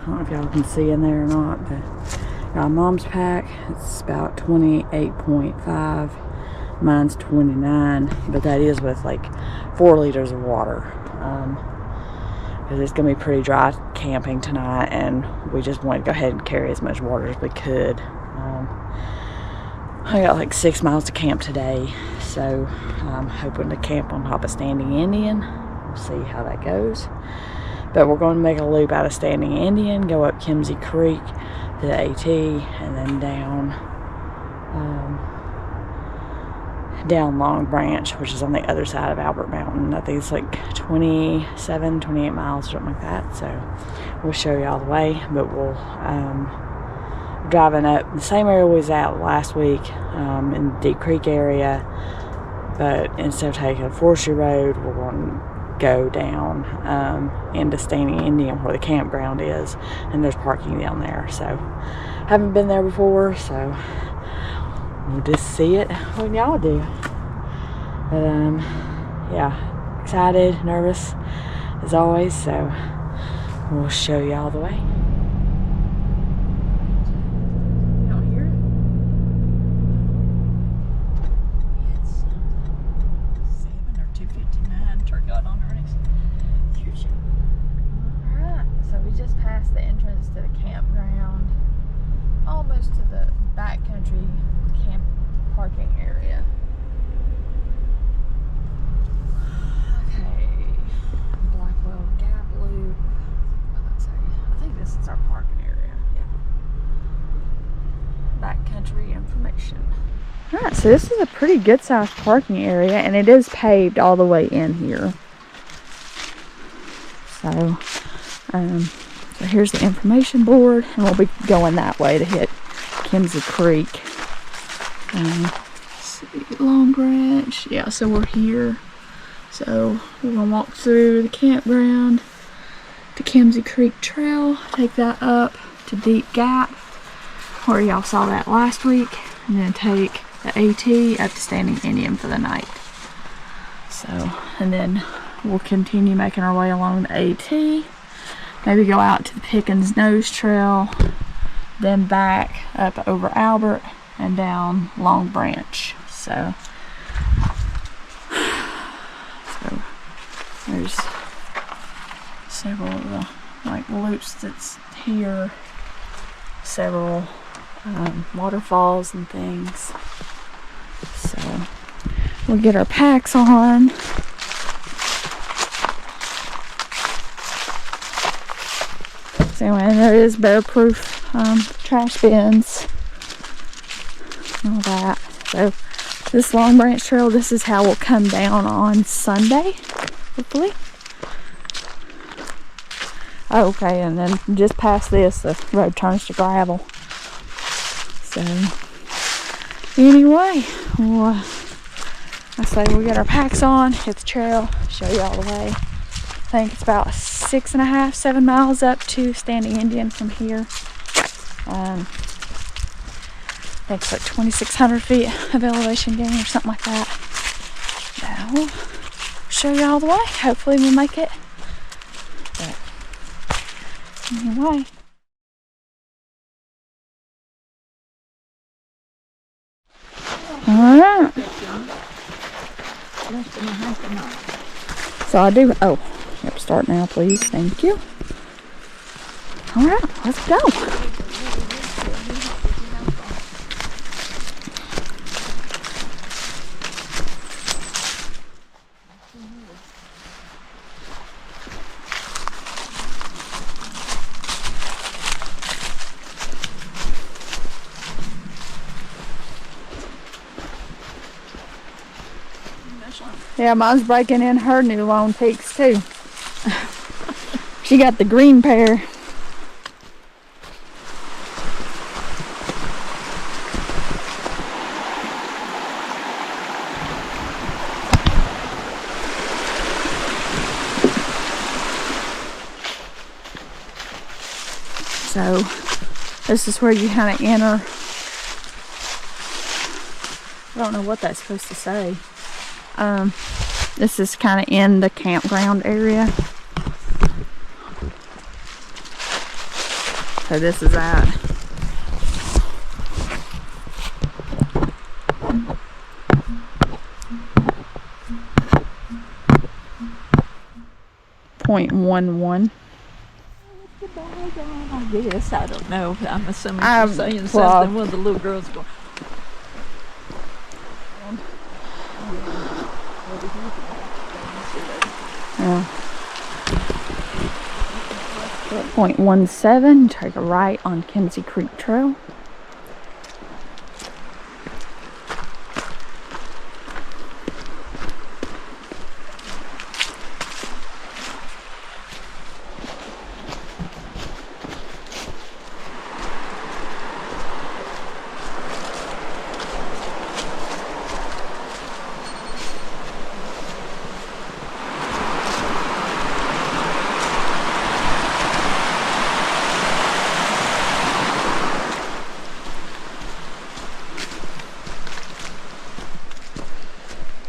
I don't know if y'all can see in there or not, but got Mom's pack. It's about 28.5. Mine's 29, but that is with like 4 liters of water. Because it's gonna be pretty dry camping tonight, and we just wanted to go ahead and carry as much water as we could. I got like 6 miles to camp today, so I'm hoping to camp on top of Standing Indian. We'll see how that goes. But we're going to make a loop out of Standing Indian, go up Kimsey Creek to the AT, and then down Long Branch, which is on the other side of Albert Mountain. I think it's like 27, 28 miles, something like that. So we'll show y'all the way, but we'll driving up the same area we was at last week, in the Deep Creek area, but instead of taking a forestry road, we're going to go down into Standing Indian where the campground is, and there's parking down there. So haven't been there before, so we'll just see it when y'all do. But yeah, excited, nervous as always, so we'll show y'all the way. You don't hear it? It's 7 or 2:59. Turn God on earnings. Alright, so we just passed the entrance to the campground, almost to the backcountry camp parking area. Okay, Blackwell Gap Loop. What did that say? I think this is our parking area. Yeah. Backcountry information. Alright, so this is a pretty good sized parking area, and it is paved all the way in here. So, so here's the information board, and we'll be going that way to hit Kimsey Creek. Let's see, Long Branch. Yeah, so we're here. So we're gonna walk through the campground to Kimsey Creek Trail, take that up to Deep Gap, where y'all saw that last week, and then take the AT up to Standing Indian for the night. So, and then we'll continue making our way along the AT, maybe go out to the Pickens Nose Trail, then back up over Albert and down Long Branch. So there's several of the like loops that's here, several waterfalls and things. So we'll get our packs on. So anyway, and there is bear-proof trash bins and all that. So this Long Branch Trail, this is how we'll come down on Sunday, hopefully. Oh, okay, and then just past this, the road turns to gravel. So anyway, we'll, I say we'll get our packs on, hit the trail, show you all the way. I think it's about 6.5, 7 miles up to Standing Indian from here. I think it's like 2,600 feet of elevation gain or something like that. So we'll show you all the way. Hopefully we'll make it. But anyway. Alright. So I do, oh, yep, start now please, thank you. Alright, let's go. Yeah, mine's breaking in her new Lone Peaks too. She got the green pair. So this is where you kind of enter. I don't know what that's supposed to say. This is kind of in the campground area. So this is that. .11. I guess. I don't know. I'm assuming she's saying something. One of the little girls going. Yeah. .17. Take a right on Kemsey Creek Trail.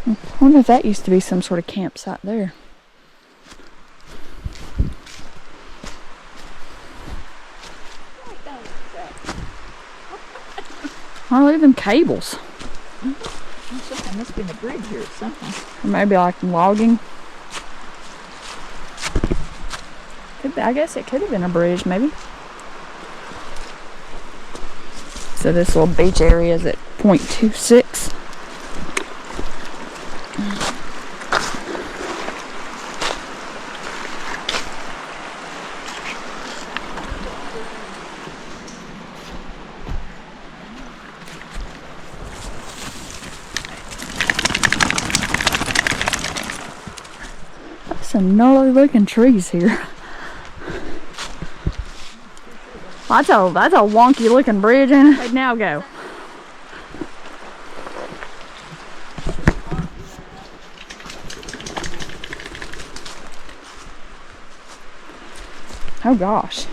I wonder if that used to be some sort of campsite there. Oh, look at them cables. There must have been a bridge here or something. Or maybe like logging. Could be, I guess it could have been a bridge, maybe. So this little beach area is at .26. Some gnarly looking trees here. That's a wonky looking bridge, and it now go. Oh gosh.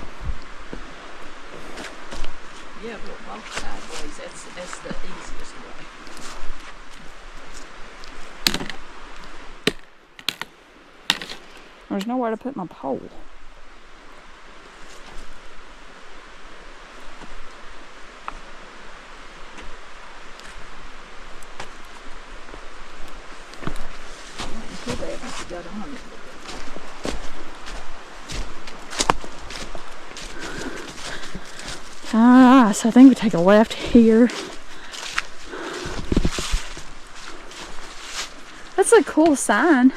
Yeah, but walk sideways. That's the easiest way. There's nowhere to put my pole. Ah, so I think we take a left here. That's a cool sign.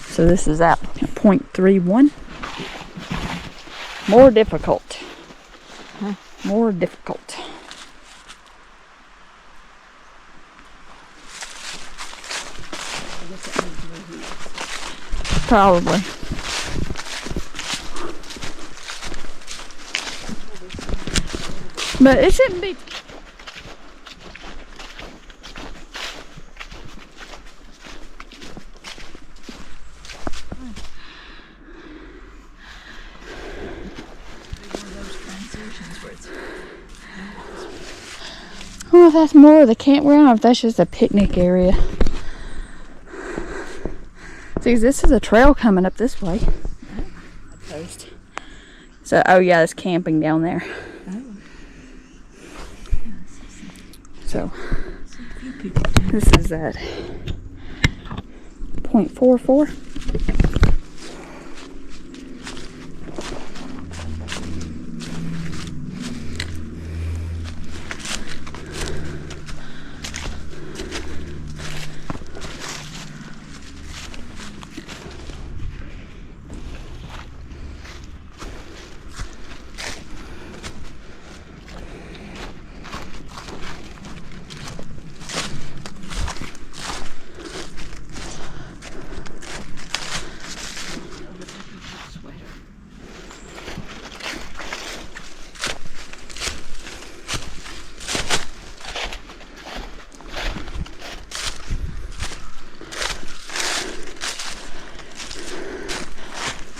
So this is at .31. More difficult. More difficult. Probably. But it shouldn't be. I don't know if that's more of the campground or if that's just a picnic area. See, this is a trail coming up this way. So, oh yeah, there's camping down there. So, this is at .44.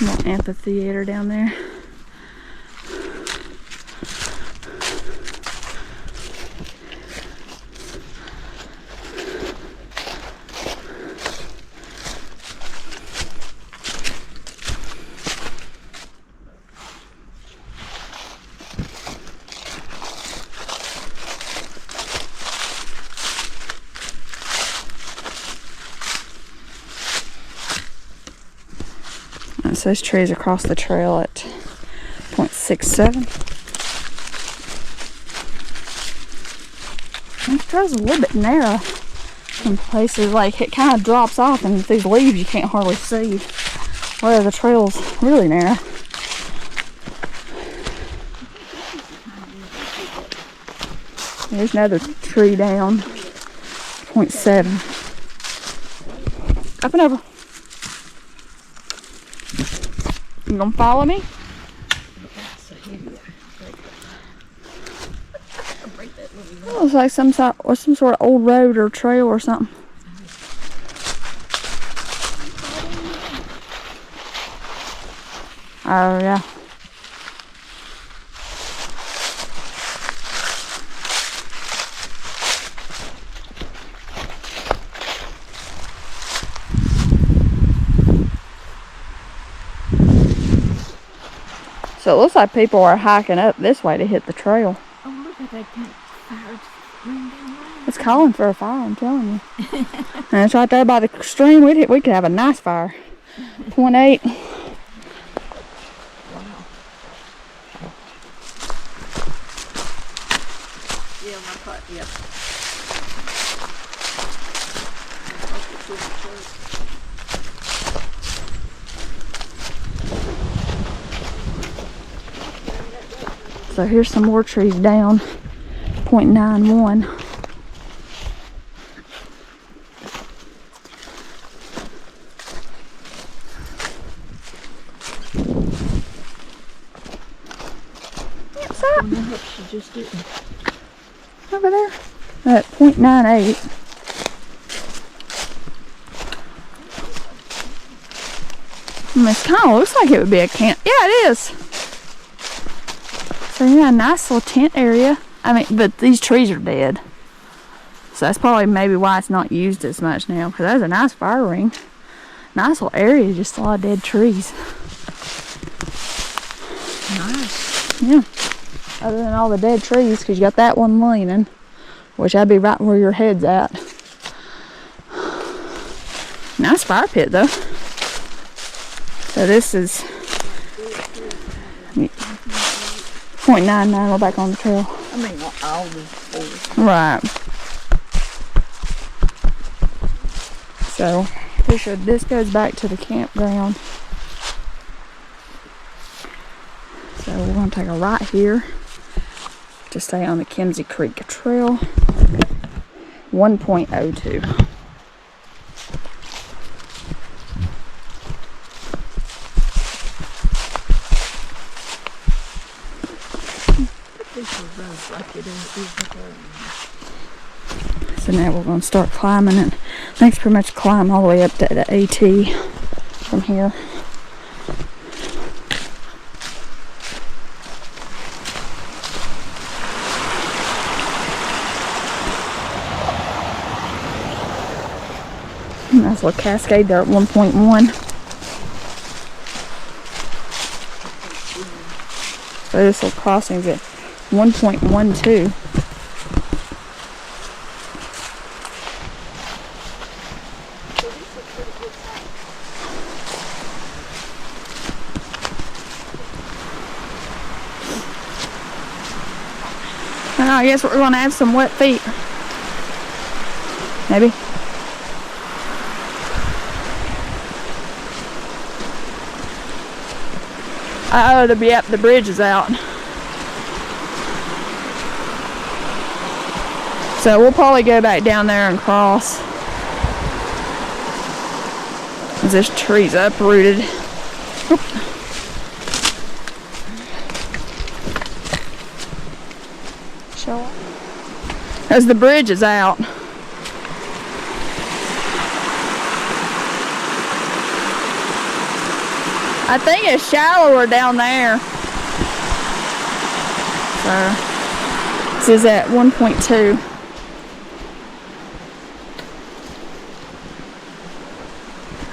Little amphitheater down there. So those trees across the trail at 0.67. This trail's a little bit narrow in places. Like, it kind of drops off, and these leaves you can't hardly see. Where the trail's really narrow. There's another tree down. 0.7. Up and over. You gonna follow me? It looks like some sort of old road or trail or something. Oh yeah. So it looks like people are hiking up this way to hit the trail. Oh, look at that campfire. It's calling for a fire, I'm telling you. And it's right there by the stream. We could have a nice fire. 0.8. Yeah, my car, yeah. So here's some more trees down. 0.91. What's that? She just didn't. Over there. At 0.98. It kind of looks like it would be a camp. Yeah, it is. So yeah, a nice little tent area. I mean, but these trees are dead. So that's probably maybe why it's not used as much now. Because there's a nice fire ring. Nice little area, just a lot of dead trees. Nice. Yeah. Other than all the dead trees, because you got that one leaning. Which I'd be right where your head's at. Nice fire pit though. So this is 0.99. We're back on the trail. I mean, all the fours. Right. So this goes back to the campground. So we're going to take a right here to stay on the Kimsey Creek Trail. 1.02. So now we're going to start climbing, and I think it's pretty much climb all the way up to the AT from here. Nice little cascade there at 1.1. So this little crossing's at 1.12. I guess we're going to have some wet feet. Maybe. Oh, the bridge is out. So we'll probably go back down there and cross. This tree's uprooted. Oop. Show up. As the bridge is out. I think it's shallower down there. So this is at 1.2.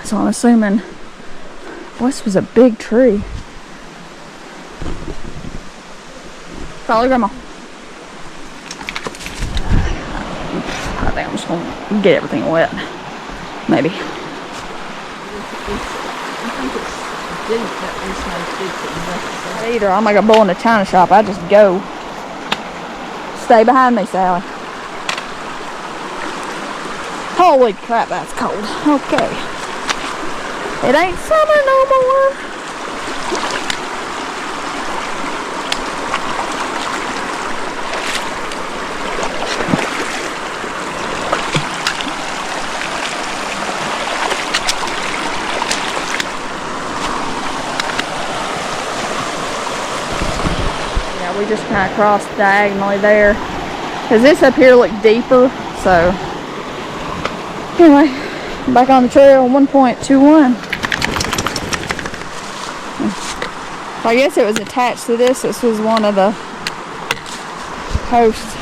So I'm assuming this was a big tree. Follow Grandma. I think I'm just gonna get everything wet. Maybe. deep. That was no deep enough. Either I'm like a bull in a china shop. I just go. Stay behind me, Sally. Holy crap, that's cold. Okay. It ain't summer no more. Yeah, we just kind of crossed diagonally there. Because this up here looked deeper, so. Anyway, back on the trail, 1.21. I guess it was attached to this. This was one of the posts.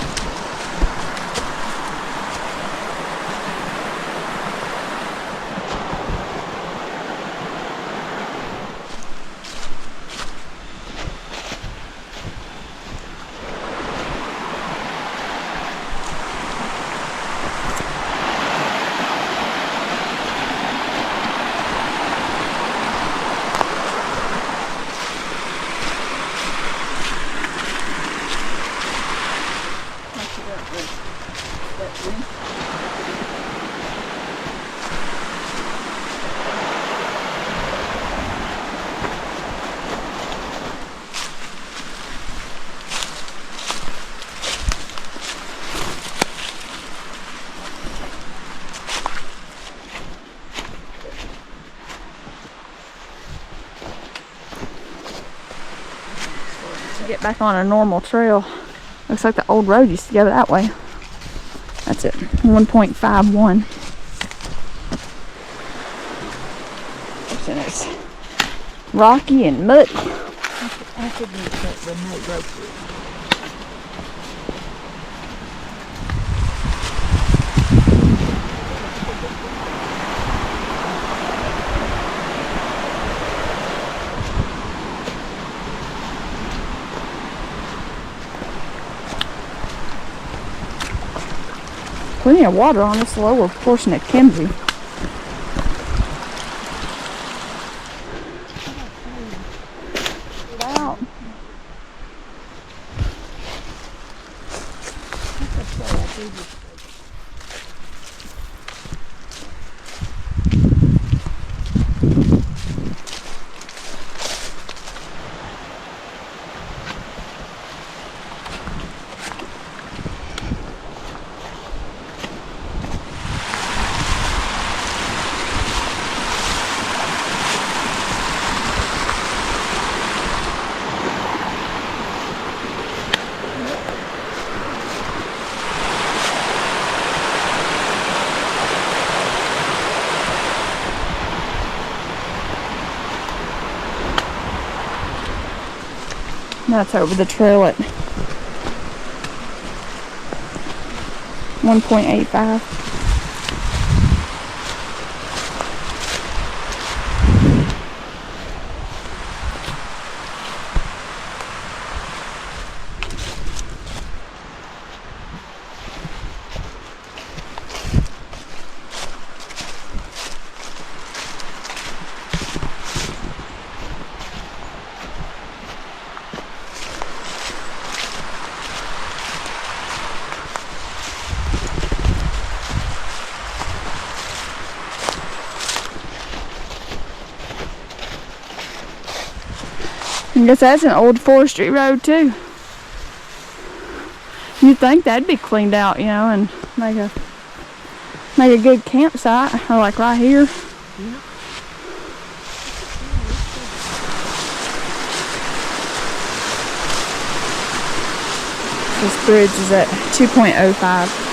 Get back on a normal trail. Looks like the old road used to go that way. That's it. 1.51. And it's rocky and muddy. I could make that remote rope. Plenty of water on this lower portion of Kimsey. Get out. That's over the trail at 1.85. I guess that's an old forestry road too. You'd think that'd be cleaned out, you know, and make a good campsite, or like right here. Yeah. This bridge is at 2.05.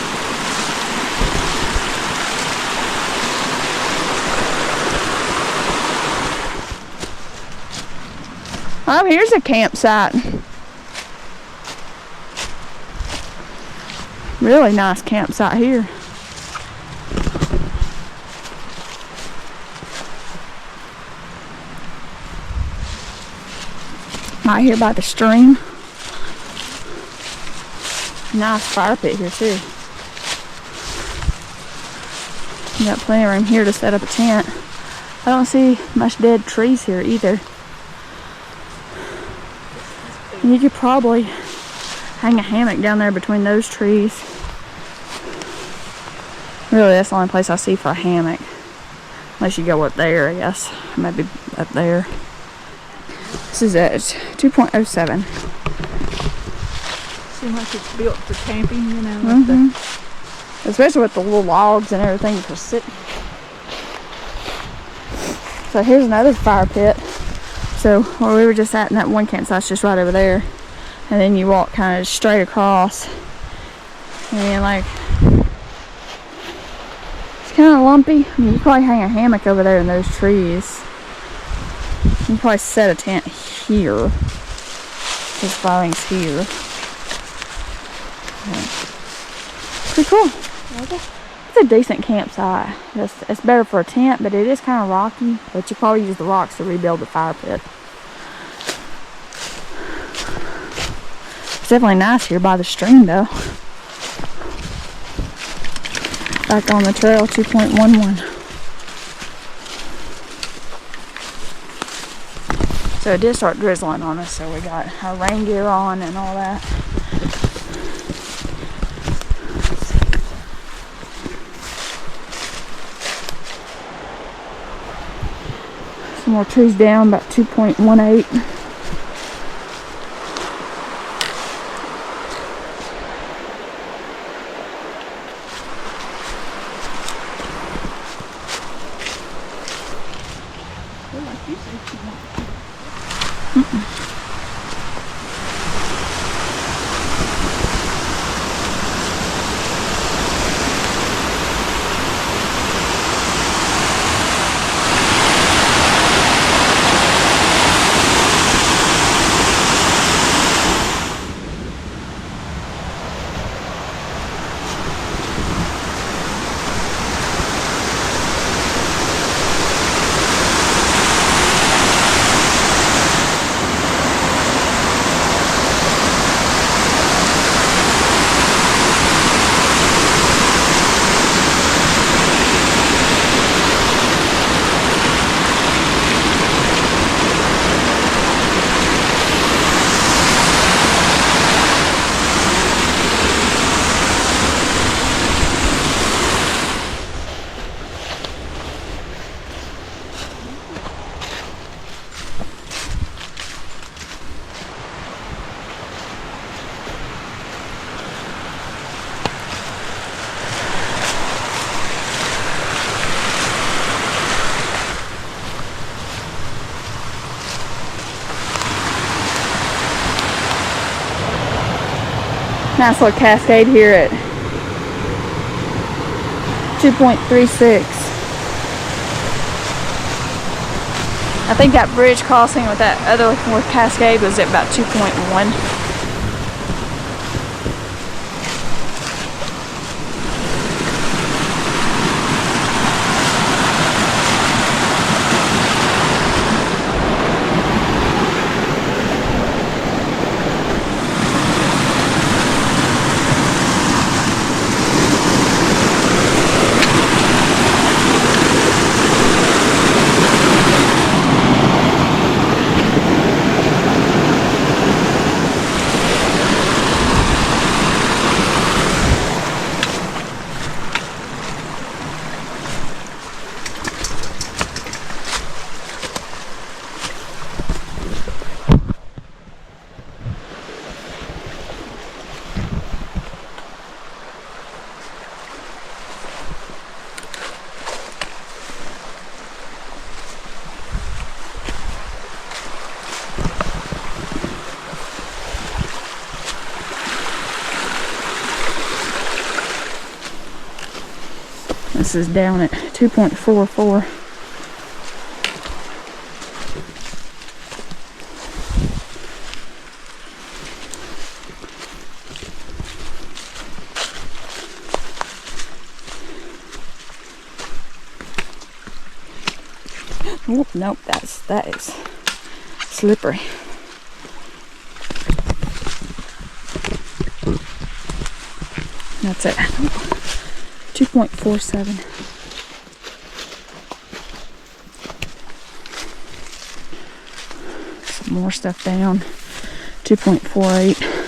Oh, here's a campsite. Really nice campsite here. Right here by the stream. Nice fire pit here too. You got plenty of room here to set up a tent. I don't see much dead trees here either. And you could probably hang a hammock down there between those trees. Really, that's the only place I see for a hammock. Unless you go up there, I guess. Maybe up there. This is at 2.07. Seems like it's built for camping, you know. Especially with the little logs and everything to sit. So here's another fire pit. So where we were just at in that one campsite's just right over there. And then you walk kind of straight across. And like, it's kind of lumpy. I mean, you probably hang a hammock over there in those trees. You can probably set a tent here. This firing's here. Pretty cool. It's a decent campsite. It's better for a tent, but it is kind of rocky. But you probably use the rocks to rebuild the fire pit. It's definitely nice here by the stream, though. Back on the trail, 2.11. So it did start drizzling on us, so we got our rain gear on and all that. Some more trees down, about 2.18. Nice little cascade here at 2.36. I think that bridge crossing with that other cascade was at about 2.1. This is down at 2.44. Oh, nope, that is slippery. That's it. 2.47. more stuff down. 2.48.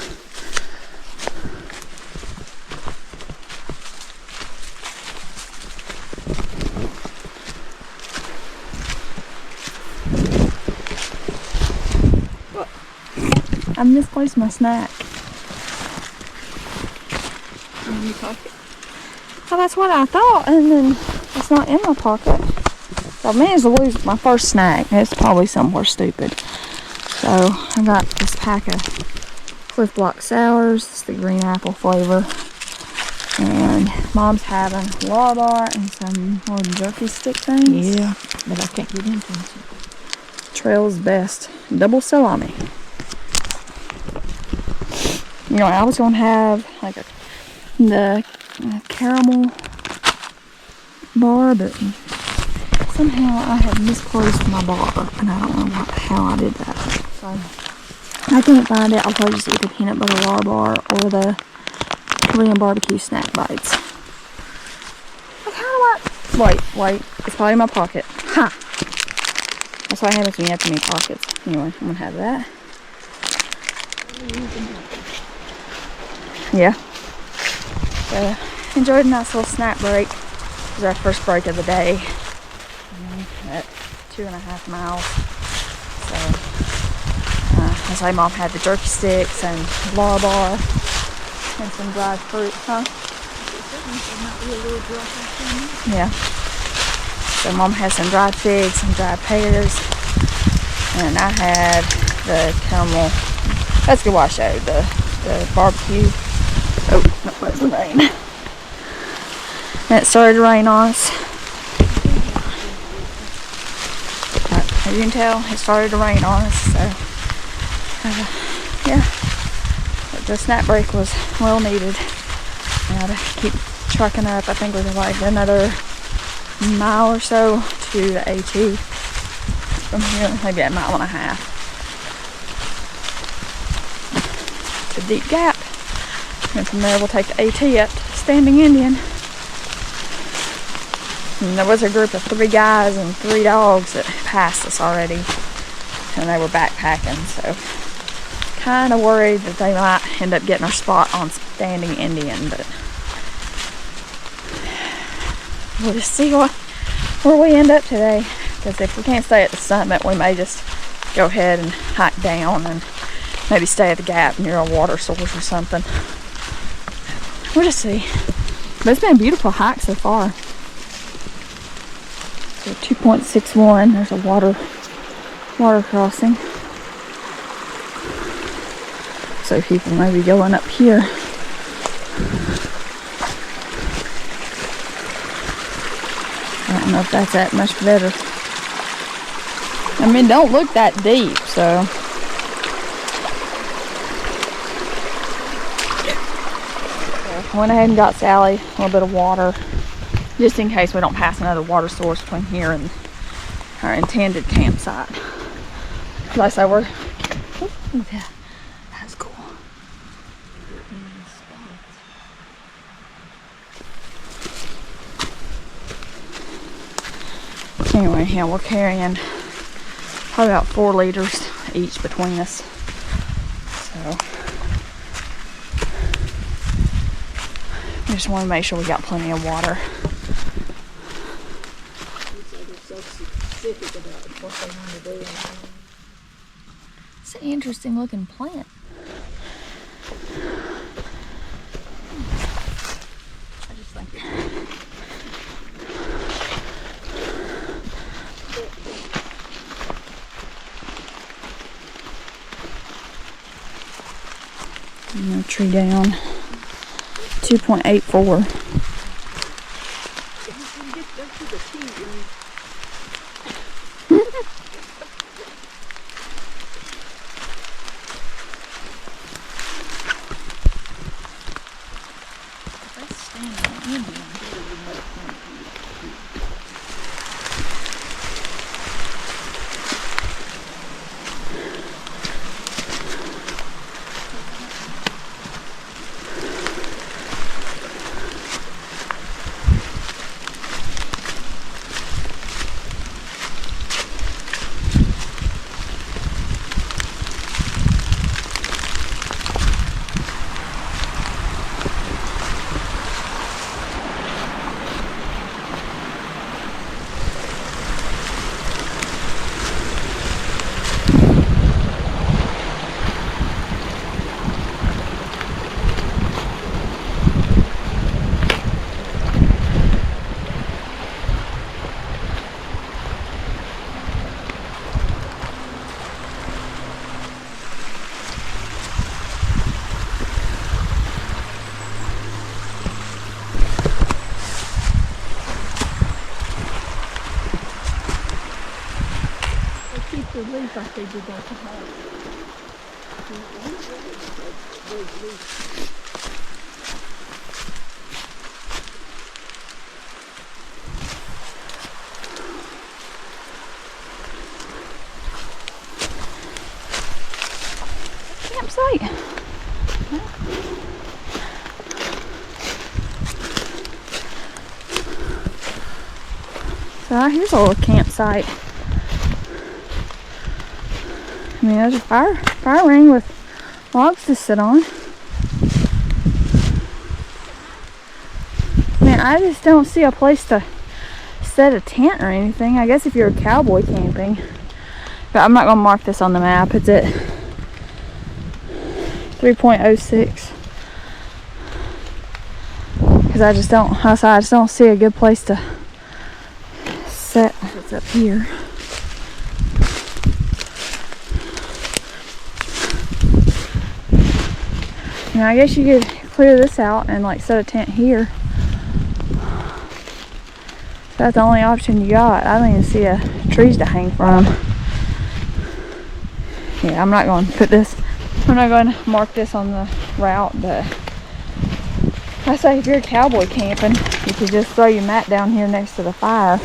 I misplaced my snack. In your pocket. Well, that's what I thought, and then it's not in my pocket. So I managed to lose my first snack. It's probably somewhere stupid. So I got this pack of Cliff Block Sours. It's the green apple flavor. And Mom's having a bar and some more jerky stick things. Yeah, but I can't get into them. Trail's best. Double salami. You know, I was going to have like the caramel bar, but somehow I have misplaced my bar, and I don't know how I did that. So I couldn't find it. I'll probably just eat the peanut butter lar bar or the Korean barbecue snack bites. Like, how do I... Wait. It's probably in my pocket. Ha! That's what happens when you have too many pockets. Anyway, I'm going to have that. Yeah. So, enjoyed a nice little snack break. It was our first break of the day. At 2.5 miles. So, I say Mom had the jerky sticks and lar bar and some dried fruit, huh? Yeah. So Mom had some dried figs, some dried pears, and I had the caramel. That's good what I showed, the barbecue. Oh, that was the rain. And it started to rain on us. As you can tell, it started to rain on us, so yeah. But the snack break was well needed. Now to keep trucking up, I think we're like another mile or so to the AT from here, maybe a mile and a half to Deep Gap, and from there we'll take the AT up to Standing Indian. And there was a group of 3 guys and 3 dogs that passed us already, and they were backpacking, so kind of worried that they might end up getting our spot on Standing Indian, but we'll just see where we end up today, because if we can't stay at the summit, we may just go ahead and hike down and maybe stay at the Gap near a water source or something. We'll just see. But it's been a beautiful hike so far. So 2.61, there's a water crossing. So people may be going up here. I don't know if that's that much better. I mean, don't look that deep, so. I went ahead and got Sally a little bit of water, just in case we don't pass another water source between here and our intended campsite. Like I said, we're, ooh, yeah, that's cool. Anyway, yeah, we're carrying probably about 4 liters each between us. So we just want to make sure we got plenty of water. It's an interesting looking plant. I just think. Tree down. 2.84. relief I figured they could have. Campsite. So here's a little campsite. I mean, there's a fire ring with logs to sit on. Man, I just don't see a place to set a tent or anything. I guess if you're cowboy camping. But I'm not going to mark this on the map. It's at 3.06. Because I just don't see a good place to set. It's up here. Now I guess you could clear this out and like set a tent here. That's the only option you got. I don't even see trees to hang from. Yeah, I'm not going to mark this on the route, but I say if you're cowboy camping, you could just throw your mat down here next to the fire.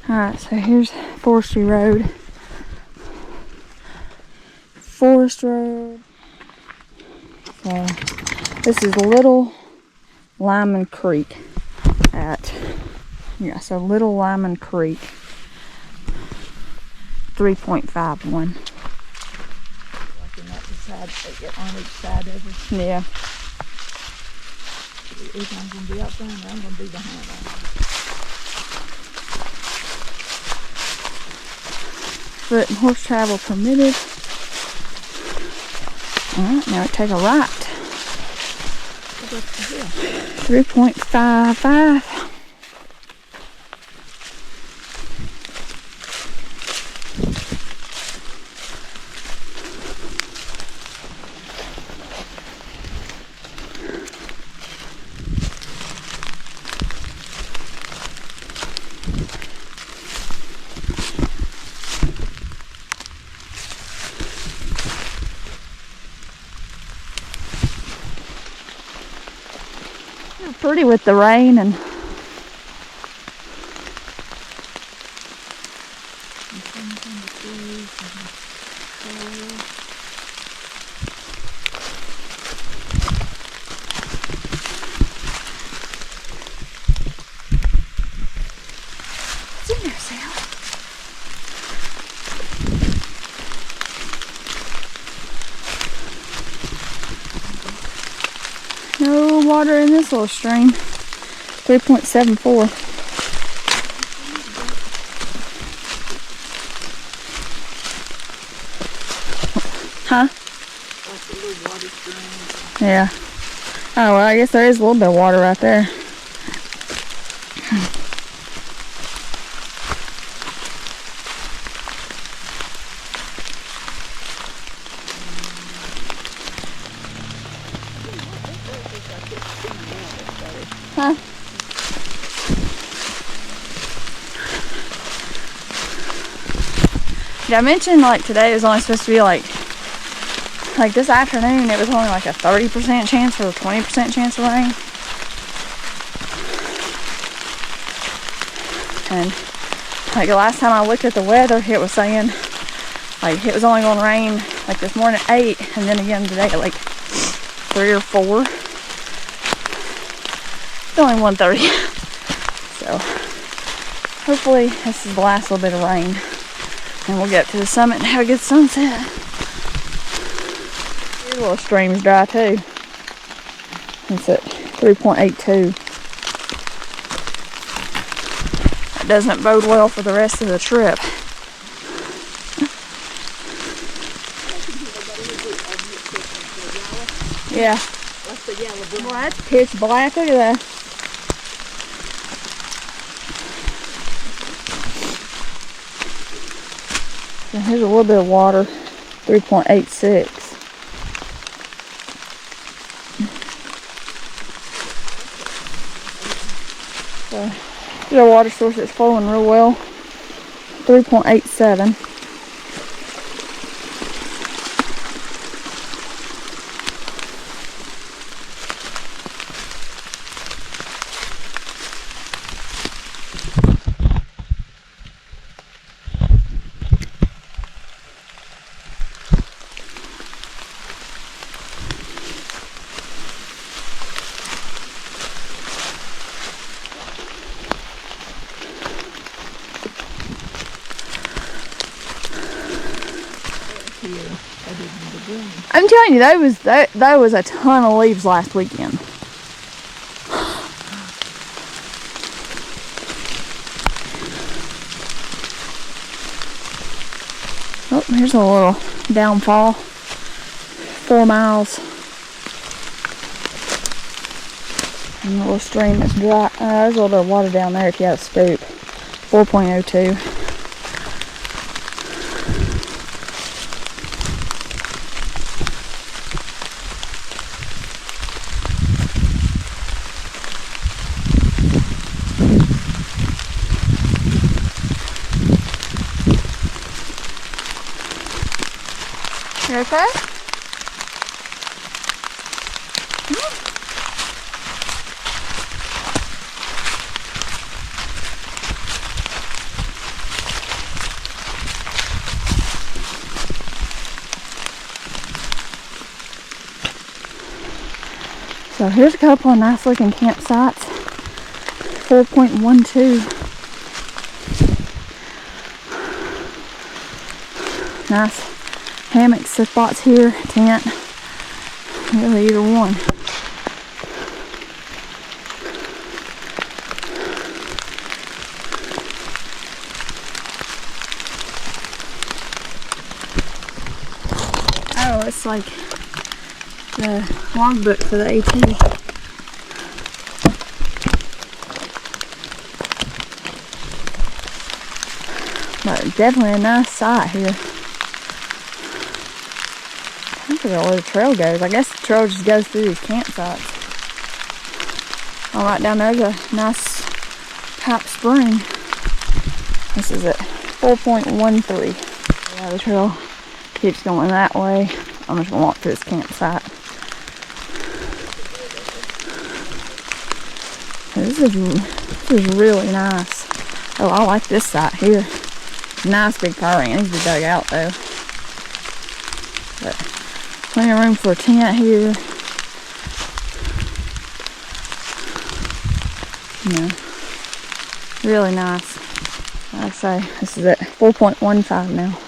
Alright, so here's Forestry Road. Forest Road. So this is Little Lyman Creek so Little Lyman Creek. 3.51. Like in that side, on each side of it. Yeah. Either I'm going to be up front or I'm going to be behind on it. Foot and horse travel permitted. Alright, now we take a right. 3.55. Pretty with the rain and it's in there, Sal. No water in this little stream. 3.74. Huh? That's a little water stream. Yeah. Oh, well, I guess there is a little bit of water right there. Huh? Did I mention like today was only supposed to be like this afternoon it was only like a 30% chance or a 20% chance of rain. And like the last time I looked at the weather, it was saying like it was only going to rain like this morning at 8 and then again today at like 3 or 4. It's only 1:30. So hopefully this is the last little bit of rain. And we'll get up to the summit and have a good sunset. Your little stream's dry too. It's at 3.82. That doesn't bode well for the rest of the trip. Yeah. Well, that's pitch black. Look at that. So here's a little bit of water. 3.86. So here's a water source that's flowing real well. 3.87. I'm telling you, that was a ton of leaves last weekend. Oh, here's a little downfall. 4 miles. And a little stream that's dry. There's a little bit of water down there if you have a scoop. 4.02. You okay? So here's a couple of nice looking campsites. 4.12. Nice hammock spots here, tent. Really either one. Oh, it's like the logbook for the AT. But definitely a nice site here. I forget where the trail goes. I guess the trail just goes through these campsites. Oh, right down there's a nice pipe spring. This is at 4.13. Yeah, the trail keeps going that way. I'm just gonna walk through this campsite. This is really nice. Oh, I like this site here. Nice big fire ant. Needs to be dug out though. But plenty of room for a tent here. Yeah, really nice. Like I say, this is at 4.15 now.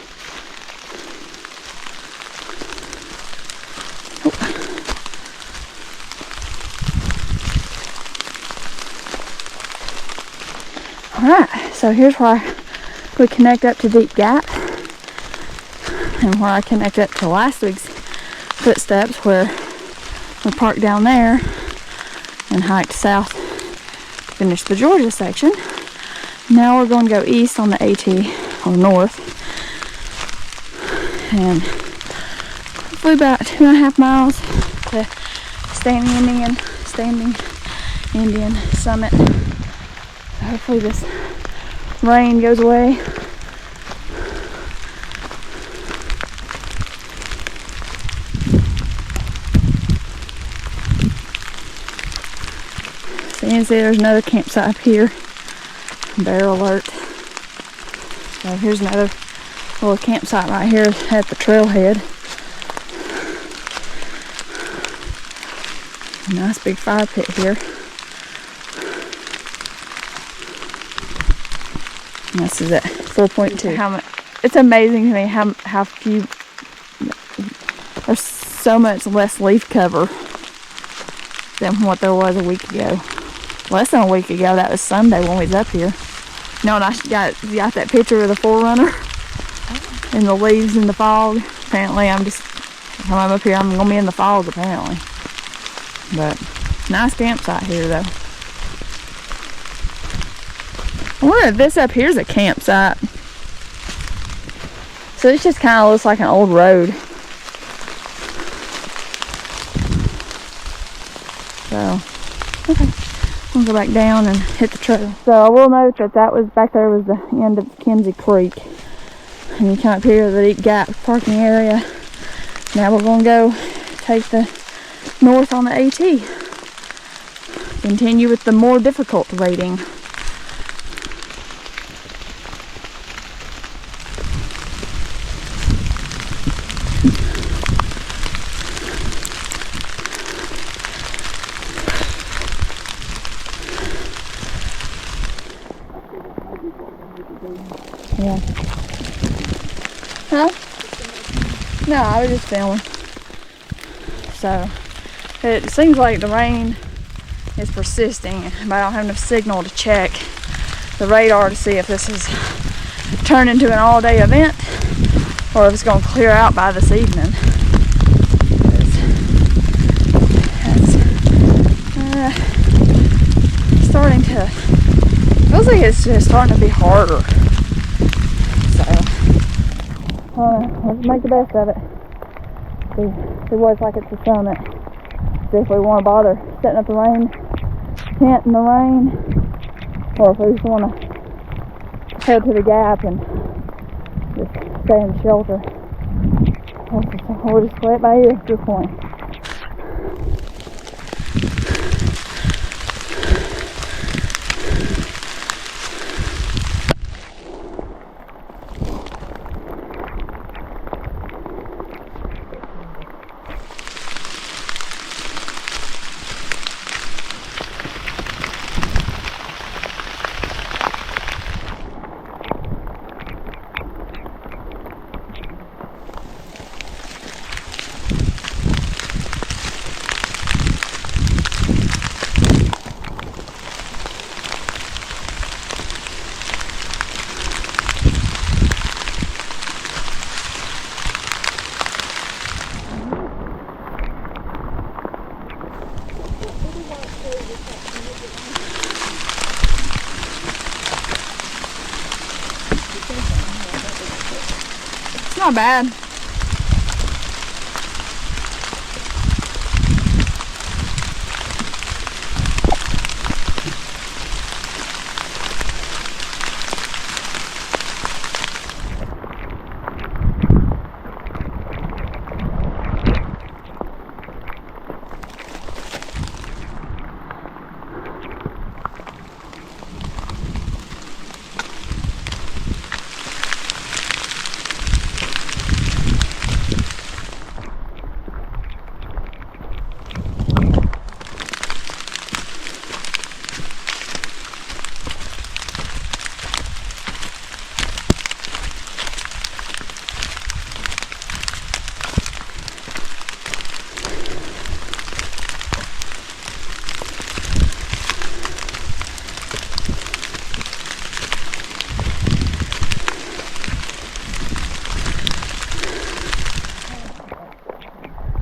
Alright, so here's where we connect up to Deep Gap, and where I connect up to last week's footsteps, where We parked down there and hiked south, finished the Georgia section. Now we're going to go east on the AT, or north, and hopefully about 2.5 miles to Standing Indian summit. Hopefully this rain goes away. So you can see there's another campsite up here. Bear alert. So here's another little campsite right here at the trailhead. Nice big fire pit here. And this is at 4.2. It's amazing to me how few, there's so much less leaf cover than what there was a week ago. Less than a week ago, that was Sunday when we was up here. You know, and I got that picture of the forerunner and the leaves in the fog. Apparently, I'm up here, I'm gonna be in the fog apparently. But nice campsite here though. I wonder if this up here is a campsite. So this just kind of looks like an old road. So, okay. I'm gonna go back down and hit the trail. So I will note that was back there was the end of Kimsey Creek. And you come up here to the Deep Gap parking area. Now we're gonna go take the north on the AT. Continue with the more difficult rating. Yeah. Huh? No, I was just filming. So, it seems like the rain is persisting, but I don't have enough signal to check the radar to see if this is turned into an all-day event or if it's going to clear out by this evening. It's starting to, feels like it's just starting to be harder. Let's make the best of it. See what it's like at the summit. See if we want to bother setting up the rain tent in the rain, or if we just want to head to the gap and just stay in the shelter. We'll just play it by ear at this point. It's not bad.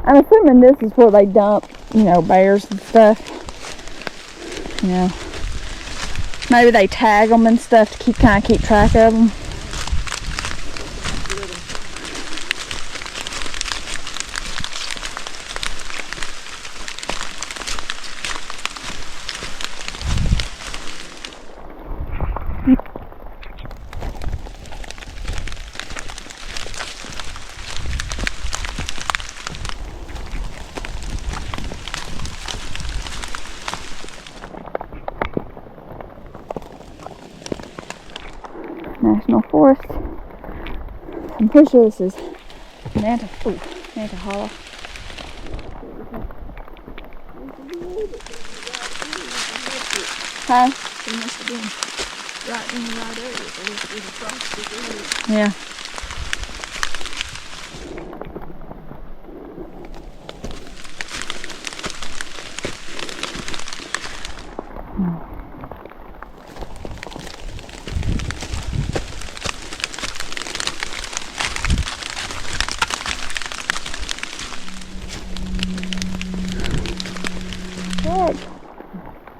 I'm assuming this is where they dump you know, bears and stuff. You know, maybe they tag them and stuff to kind of keep track of them. National Forest. I'm pretty sure this is Nantahala. Huh? They must have been right in the right area. They just did across the area. Yeah.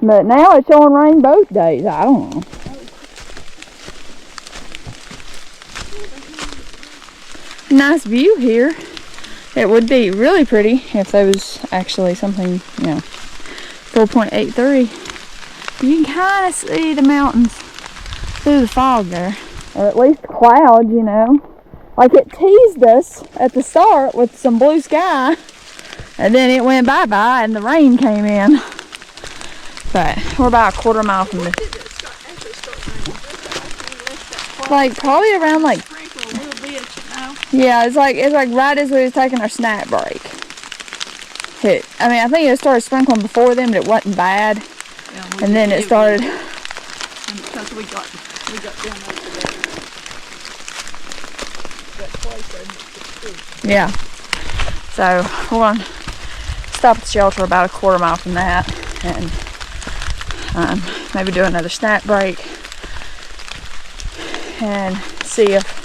But now it's showing rain both days. I don't know. Nice view here. It would be really pretty if there was actually something, you know, 4.83. You can kind of see the mountains through the fog there. Or at least clouds, you know. Like it teased us at the start with some blue sky. And then it went bye-bye and the rain came in. But we're about a quarter mile from the... Like probably around like... Yeah, it's like right as we was taking our snack break. I mean, I think it started sprinkling before then, but it wasn't bad. Yeah, and then it started... Because we got down over there. That place there. Yeah. So we're going to stop at the shelter about a quarter mile from that. And maybe do another snack break. And see if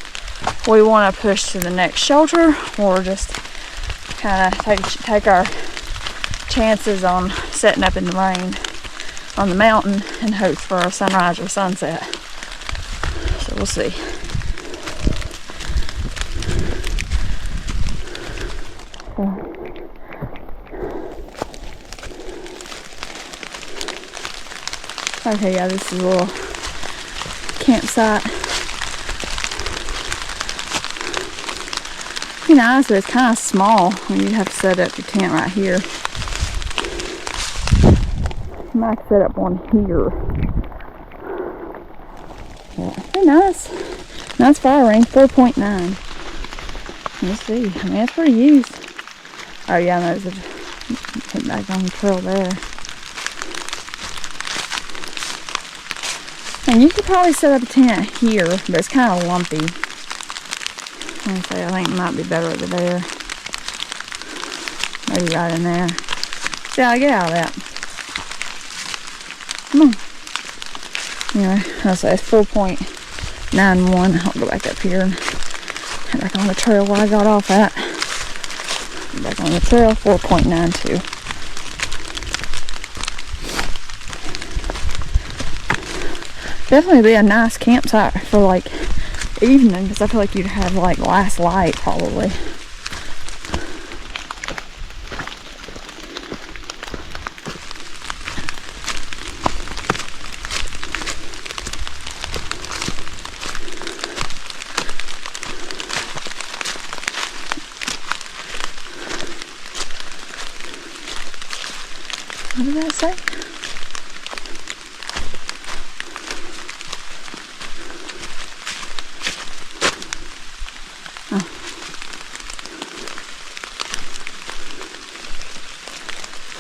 we want to push to the next shelter or just kind of take our chances on setting up in the rain on the mountain and hope for a sunrise or sunset. So we'll see. Okay, yeah, this is a little campsite. Be nice, but it's kind of small when you have to set up your tent right here. You might set up one here. Yeah, very nice. Nice fire range, 4.9. Let's see. I mean, it's pretty used. Oh yeah, I know there's a hit back on the trail there. And you could probably set up a tent here, but it's kind of lumpy. I think it might be better over there. Maybe right in there. See how I get out of that. Come on. Anyway, I'll say it's 4.91. I'll go back up here and head back on the trail where I got off at. Back on the trail, 4.92. Definitely be a nice campsite for like evening, because I feel like you'd have like last light probably. What did that say?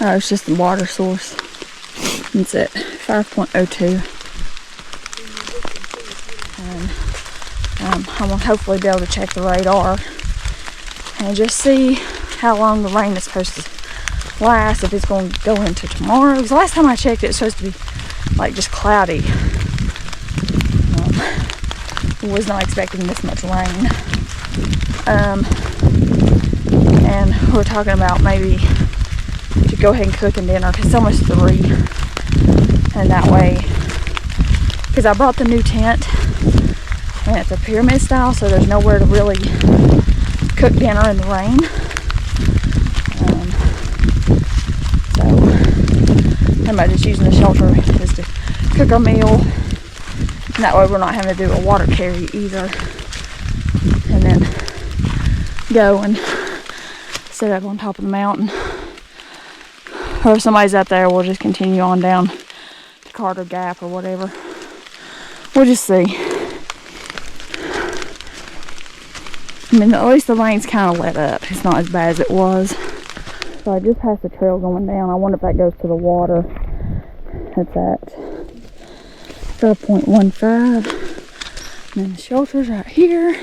Oh, it's just the water source. It's at 5.02. And I'm gonna hopefully be able to check the radar and just see how long the rain is supposed to last, if it's going to go into tomorrow. Because the last time I checked, it was supposed to be like just cloudy. Was not expecting this much rain. And we're talking about maybe to go ahead and cook in dinner. It's almost 3. And that way, because I brought the new tent and it's a pyramid style, so there's nowhere to really cook dinner in the rain. So I'm just using the shelter just to cook our meal, and that way we're not having to do a water carry either. And then go and sit up on top of the mountain. Or if somebody's up there, we'll just continue on down to Carter Gap or whatever. We'll just see. I mean, at least the rain's kind of let up. It's not as bad as it was. So I just passed the trail going down. I wonder if that goes to the water. It's at 5.15. And then the shelter's right here.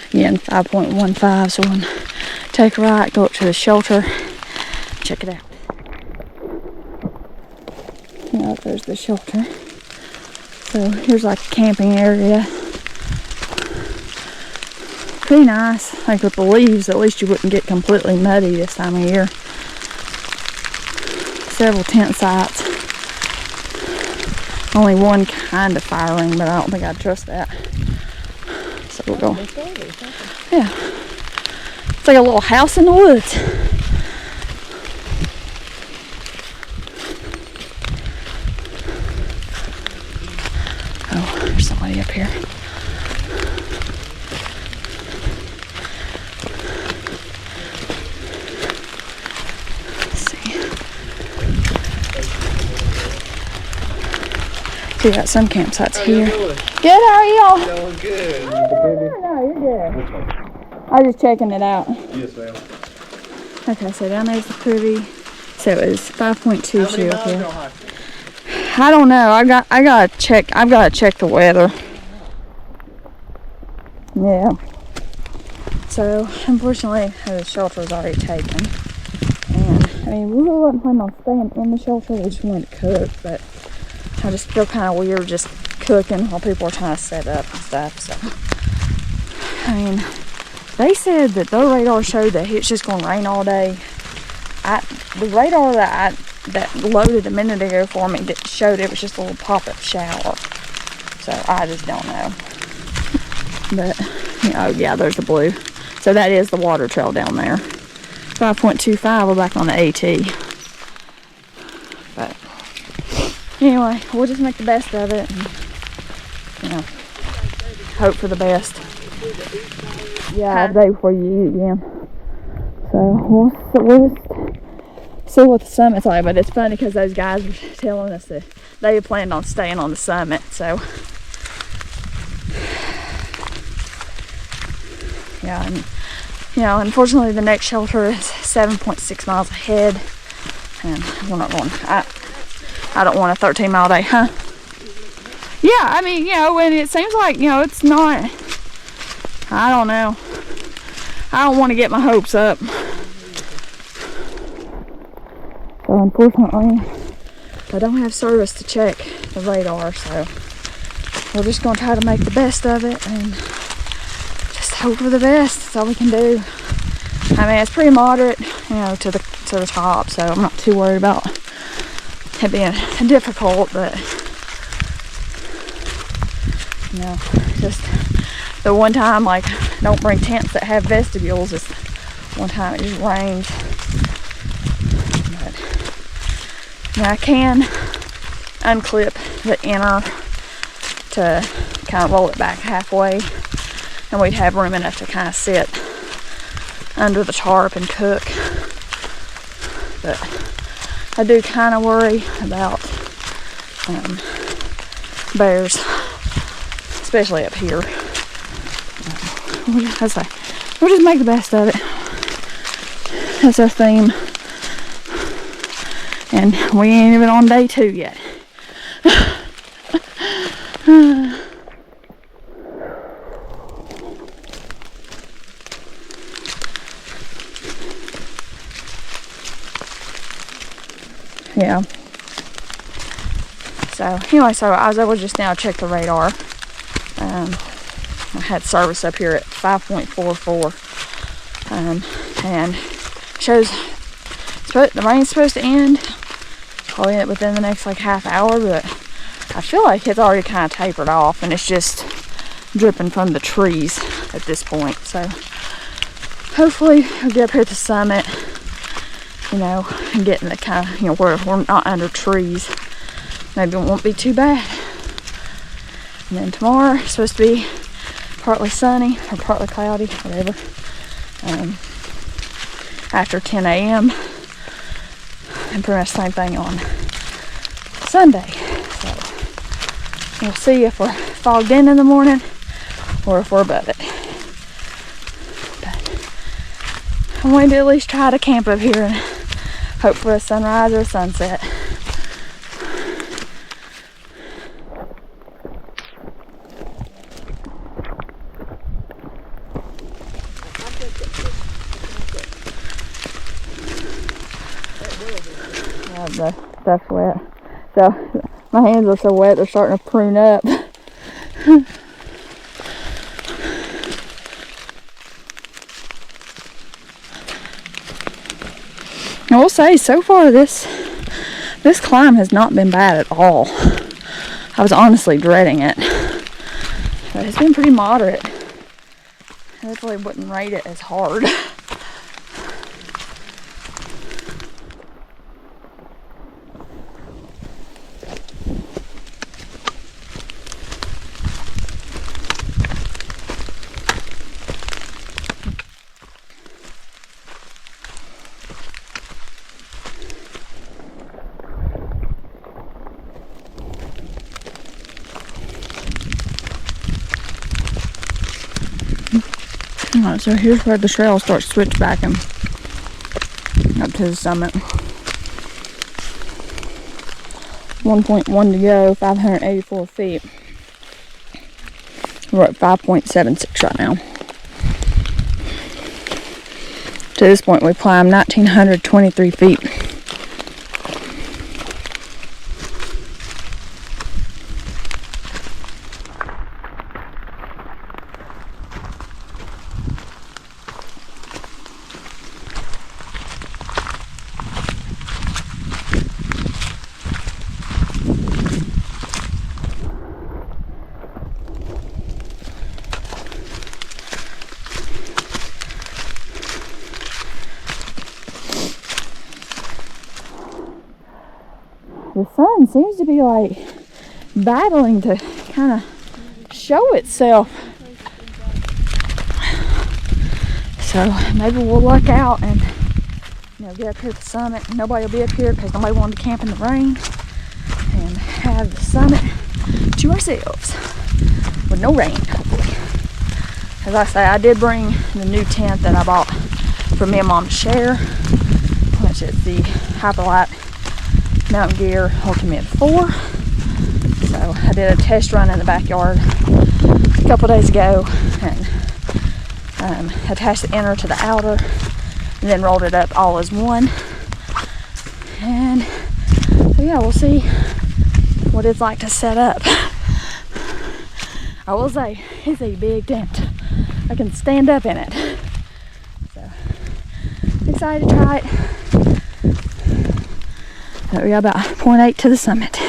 Again, 5.15. So we're going to take a right, go up to the shelter, check it out. Yeah, there's the shelter. So here's like a camping area. Pretty nice. Like with the leaves, at least you wouldn't get completely muddy this time of year. Several tent sites. Only one kind of fire ring, but I don't think I'd trust that. So we'll go. Yeah. It's like a little house in the woods. Oh, there's somebody up here. We got some campsites here. Good, how are y'all? Doing good. No, you're good. I was just checking it out. Yes, ma'am. Okay, so down there's the privy. So it was 5.22 up here. I don't know. I've gotta check the weather. Yeah. So unfortunately the shelter is already taken. And I mean we really wasn't planning on staying in the shelter, we just wanted to cook, but I just feel kind of weird just cooking while people are trying to set up and stuff. So, I mean, they said that their radar showed that it's just going to rain all day. The radar that loaded a minute ago for me showed it was just a little pop-up shower. So I just don't know. But, oh yeah, there's the blue. So that is the water trail down there. 5.25, we're back on the AT. But anyway, we'll just make the best of it and, you know, hope for the best. Yeah, the day before you eat again. So we'll just see what the summit's like. But it's funny because those guys were telling us that they had planned on staying on the summit. So yeah, and you know, unfortunately the next shelter is 7.6 miles ahead, and we're not going. I don't want a 13-mile day, huh? Yeah, I mean, you know, and it seems like, you know, it's not, I don't know. I don't want to get my hopes up. So unfortunately, I don't have service to check the radar, so we're just going to try to make the best of it and just hope for the best. That's all we can do. I mean, it's pretty moderate, you know, to the top, so I'm not too worried about it being difficult, but you know, just the one time, like, don't bring tents that have vestibules. Is one time it just rained, but you know, I can unclip the inner to kind of roll it back halfway, and we'd have room enough to kind of sit under the tarp and cook. But I do kind of worry about bears, especially up here. We'll just make the best of it. That's our theme. And we ain't even on day 2 yet. Yeah. So anyway, so I was able to just now check the radar. I had service up here at 5.44, and shows the rain's supposed to end probably within the next like half hour, but I feel like it's already kind of tapered off and it's just dripping from the trees at this point. So hopefully we'll get up here at the summit, you know, and get in the kind of, you know, where we're not under trees. Maybe it won't be too bad. And then tomorrow it's supposed to be partly sunny or partly cloudy, whatever, after 10 a.m. and pretty much the same thing on Sunday. So we'll see if we're fogged in the morning or if we're above it. But I'm going to at least try to camp up here and hope for a sunrise or a sunset. The stuff's wet. So my hands are so wet they're starting to prune up. I will say so far this climb has not been bad at all. I was honestly dreading it. But it's been pretty moderate. I definitely wouldn't rate it as hard. Alright, so here's where the trail starts switchbacking up to the summit. 1.1 to go, 584 feet. We're at 5.76 right now. To this point, we climbed 1,923 feet. The sun seems to be like battling to kind of show itself. So maybe we'll luck out and, you know, get up here at the summit. Nobody will be up here because nobody wanted to camp in the rain, and have the summit to ourselves with no rain, hopefully. As I say, I did bring the new tent that I bought for me and Mom to share, which is the Hyperlight Mountain Gear Ultimate 4. So I did a test run in the backyard a couple days ago and attached the inner to the outer and then rolled it up all as one. And so yeah, we'll see what it's like to set up. I will say it's a big tent. I can stand up in it. So excited to try it. So we got about 0.8 to the summit.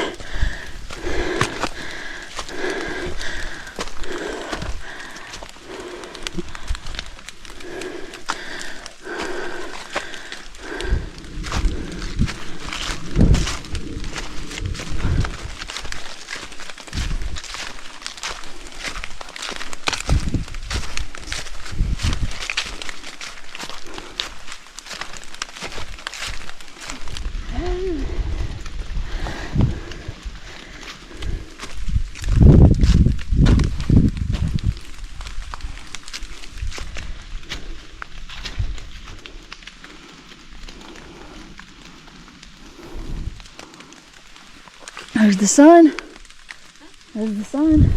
There's the sun. There's the sun.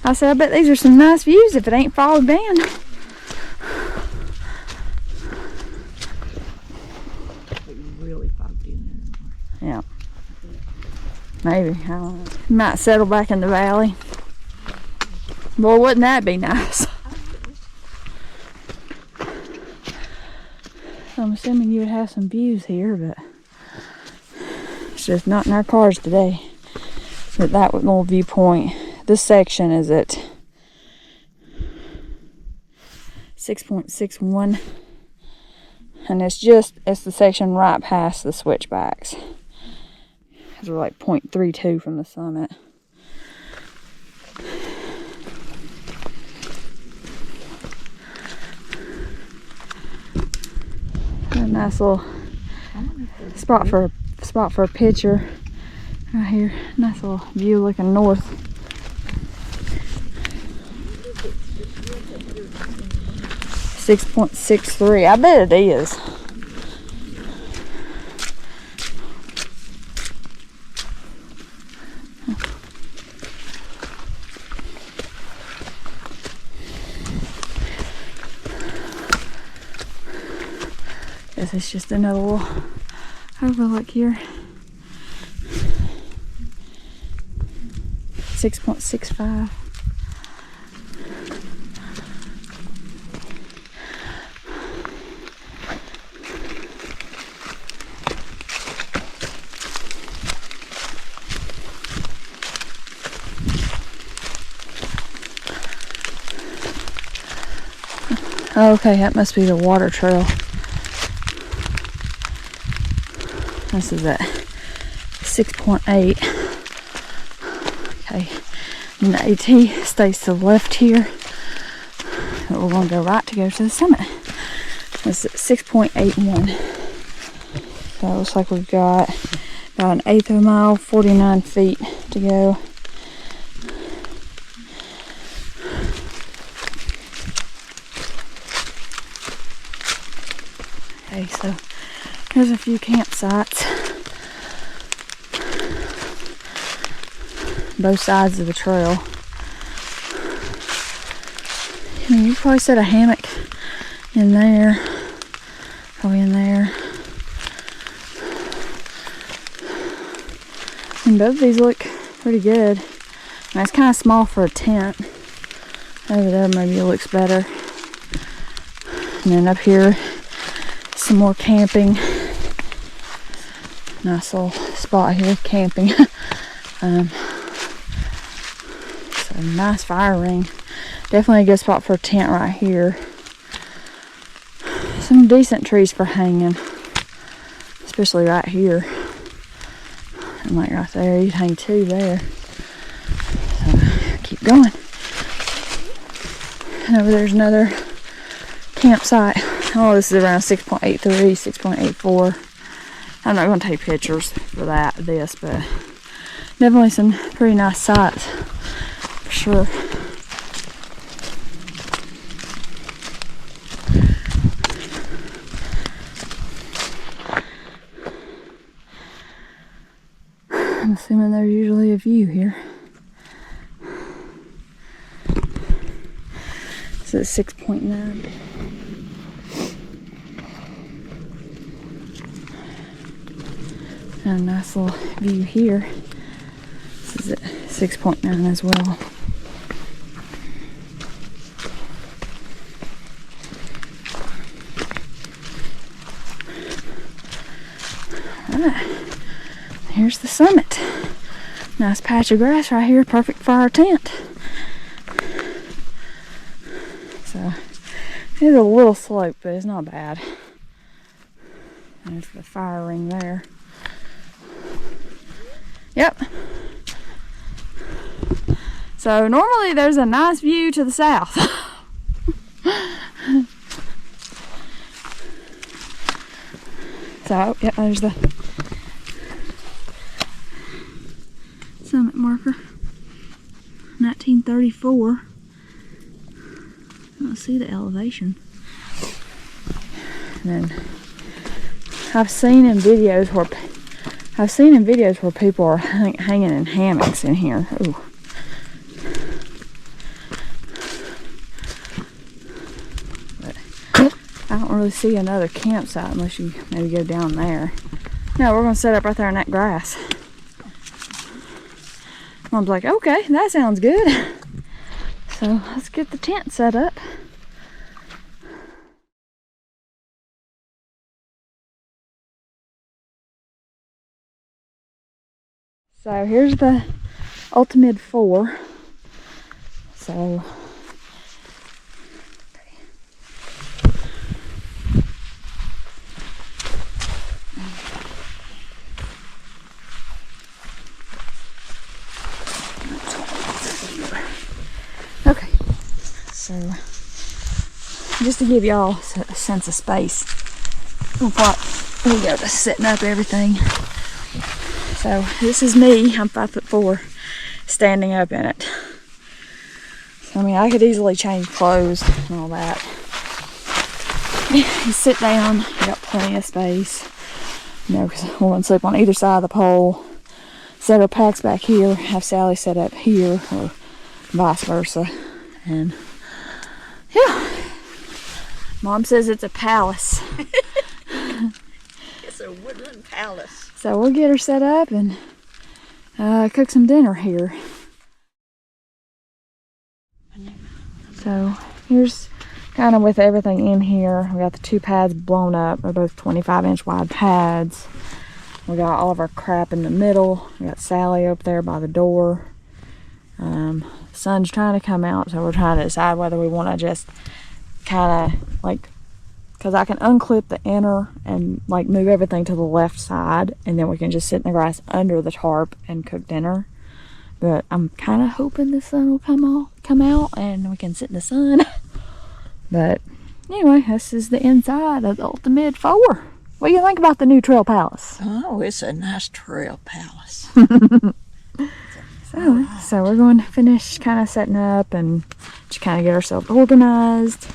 I said, I bet these are some nice views if it ain't fogged down. Really fogged in there. Yeah. Maybe. I don't know. Might settle back in the valley. Boy, wouldn't that be nice? I'm assuming you would have some views here, but it's just not in our cars today. But that little viewpoint, this section is at 6.61, and it's the section right past the switchbacks. Because we're like 0.32 from the summit. A nice little spot for a picture right here. Nice little view looking north. 6.63. I bet it is. Guess it's just another little overlook here. 6.65. Okay, that must be the water trail. This is at 6.8. Okay, and the AT stays to the left here. But we're going to go right to go to the summit. This is at 6.81. So it looks like we've got about an eighth of a mile, 49 feet to go. Okay, so there's a few campsites. Both sides of the trail. I mean, you could probably set a hammock in there. Probably in there. And both of these look pretty good. And it's kind of small for a tent. Over there maybe it looks better. And then up here, some more camping. Nice little spot here, camping. So nice fire ring. Definitely a good spot for a tent right here. Some decent trees for hanging, especially right here. And like right there, you'd hang two there. So keep going. And over there's another campsite. Oh, this is around 6.83, 6.84. I'm not going to take pictures for this, but definitely some pretty nice sights for sure. I'm assuming there's usually a view here. This is 6.9. And a nice little view here. This is at 6.9 as well. Alright, here's the summit. Nice patch of grass right here, perfect for our tent. So, it's a little slope, but it's not bad. There's the fire ring there. Yep. So normally there's a nice view to the south. So, yep, there's the summit marker. 1934. I don't see the elevation. And then I've seen in videos where people are hanging in hammocks in here. Ooh. really see another campsite unless you maybe go down there. No, we're gonna set up right there in that grass. Mom's like, okay, that sounds good. So let's get the tent set up. So here's the ultimate 4. So okay, so just to give y'all a sense of space before we go to setting up everything. So this is me, I'm 5'4", standing up in it. So I mean, I could easily change clothes and all that. You sit down, you got plenty of space. You know, because we want to sleep on either side of the pole. Set our packs back here, have Sally set up here, or vice versa. And yeah, Mom says it's a palace. It's a woodland palace. So we'll get her set up and cook some dinner here. So here's kind of with everything in here. We got the 2 pads blown up. They're both 25-inch wide pads. We got all of our crap in the middle. We got Sally up there by the door. The sun's trying to come out, so we're trying to decide whether we want to just kind of like, because I can unclip the inner and like move everything to the left side, and then we can just sit in the grass under the tarp and cook dinner. But I'm kind of hoping the sun will come out and we can sit in the sun. But anyway, this is the inside of the ultimate 4. What do you think about the new trail palace? Oh, it's a nice trail palace. So we're going to finish kind of setting up and just kind of get ourselves organized.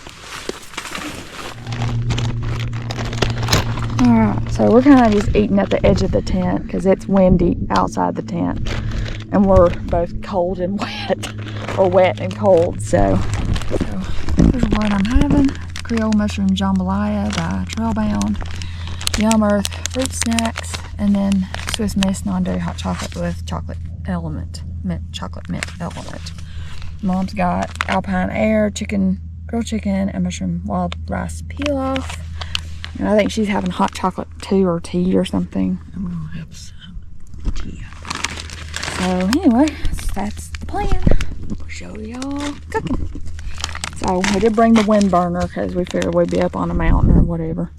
Alright, so we're kind of just eating at the edge of the tent because it's windy outside the tent. And we're both cold and wet, or wet and cold. So here's what I'm having. Creole mushroom jambalaya by Trailbound. Yum Earth fruit snacks. And then Swiss Miss non-dairy hot chocolate with chocolate mint element. Mom's got Alpine Air chicken, grilled chicken, and mushroom wild rice pilaf. And I think she's having hot chocolate too, or tea or something. And we'll have some tea. So anyway, that's the plan. We'll show y'all cooking. So we did bring the wind burner because we figured we'd be up on a mountain or whatever.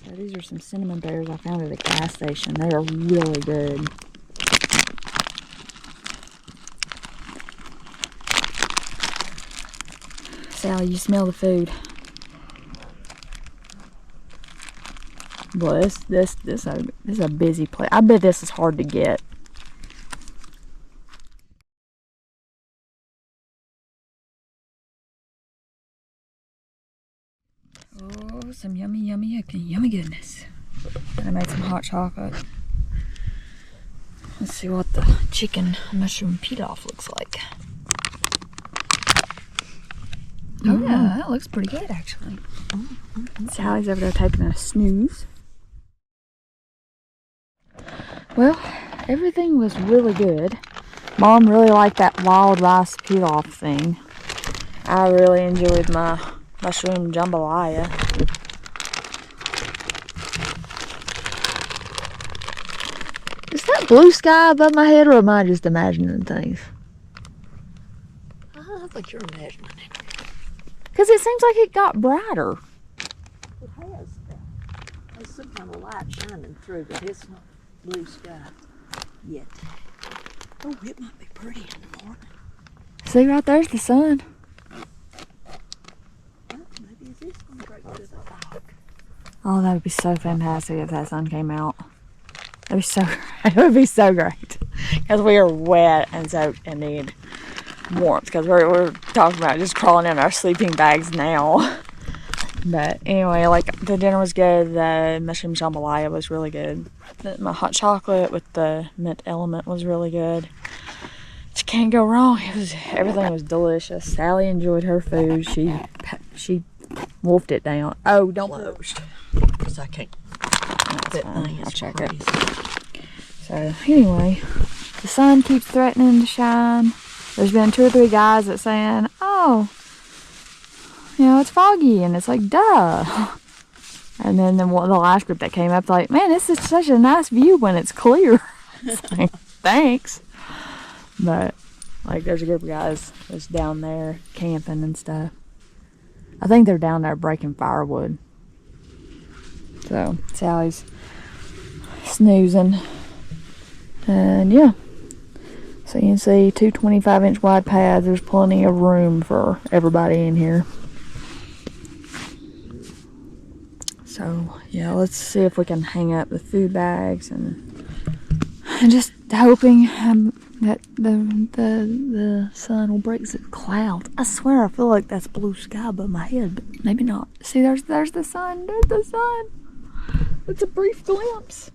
So these are some cinnamon bears I found at the gas station. They are really good. Sally, you smell the food. Boy, this is a busy place. I bet this is hard to get. Oh, some yummy goodness. And I made some hot chocolate. Let's see what the chicken mushroom pilaf looks like. Oh yeah, that looks pretty good actually. Sally's over there taking a snooze. Well, everything was really good. Mom really liked that wild rice pilaf thing. I really enjoyed my mushroom jambalaya. Is that blue sky above my head, or am I just imagining things? I think you're imagining it. Because it seems like it got brighter. It has. There's some kind of light shining through, but it's not blue sky yet. Oh, it might be pretty in the morning. See, right there's the sun. Maybe it is going to break through the fog. Oh, that would be so fantastic if that sun came out. It would be so great. Because we are wet and soaked and need warmth, because we're talking about just crawling in our sleeping bags now. But anyway, like, the dinner was good. The mushroom jambalaya was really good. My hot chocolate with the mint element was really good. Just can't go wrong. Everything was delicious. Sally enjoyed her food. She wolfed it down. Oh, don't Closed. Because I can't. That thing is check crazy. it. So anyway, the sun keeps threatening to shine. There's been 2 or 3 guys that saying, "Oh, you know, it's foggy," and it's like, duh. And then the last group that came up, like, "Man, this is such a nice view when it's clear." It's like, thanks. But like, there's a group of guys that's down there camping and stuff. I think they're down there breaking firewood. So Sally's snoozing, and yeah. So you can see 2 25-inch wide pads. There's plenty of room for everybody in here. So yeah, let's see if we can hang up the food bags, and just hoping that the sun will break the clouds. I swear I feel like that's blue sky above my head, but maybe not. See, there's the sun. There's the sun. It's a brief glimpse.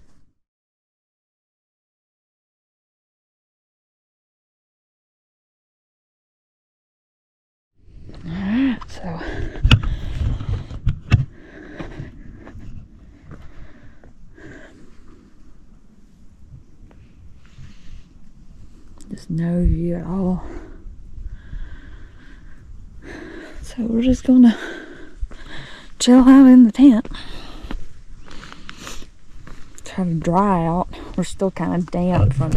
Alright, so just no view at all. So we're just gonna chill out in the tent. Try to dry out. We're still kind of damp from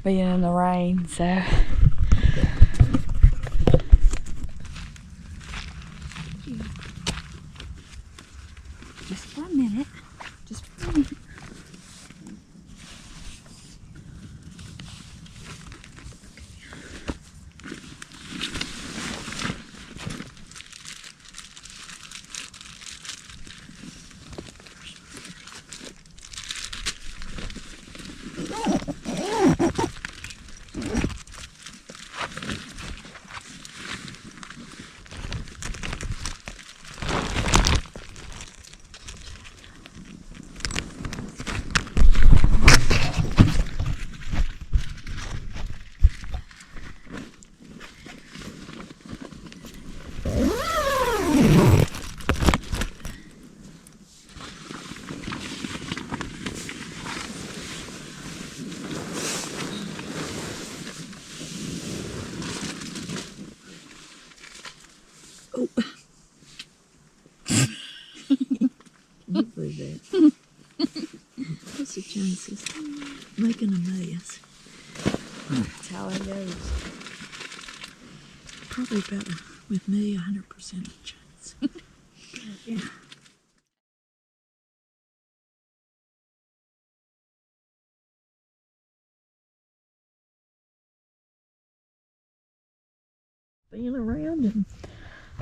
being in the rain, so. Just for a minute. Just for a minute. Oh. You believe that? What's the chances? Making a mess. That's how it goes. Probably about with me 100% chance. Yeah. Being around and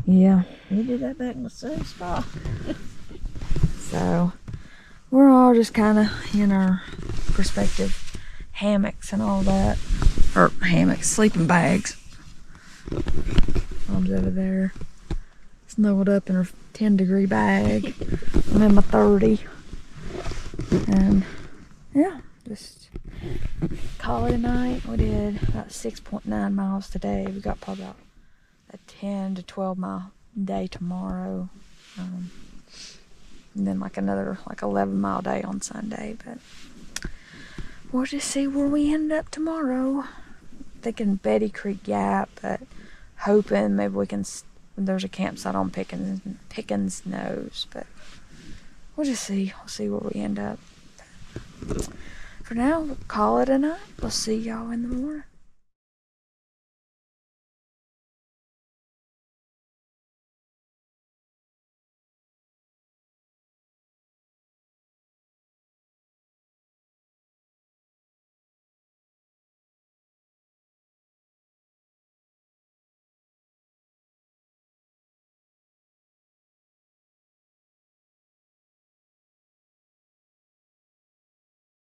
Yeah. we did that back in the same spot. So we're all just kind of in our respective hammocks and all that. Or hammocks, sleeping bags. Mom's over there snuggled up in her 10-degree bag. I'm in my 30. And yeah, just call it a night. We did about 6.9 miles today. We got probably about a 10 to 12 mile day tomorrow. And then like another 11-mile day on Sunday. But we'll just see where we end up tomorrow. Thinking Betty Creek Gap, but hoping maybe we can. There's a campsite on Pickens Nose, but we'll just see. We'll see where we end up. For now, we'll call it a night. We'll see y'all in the morning.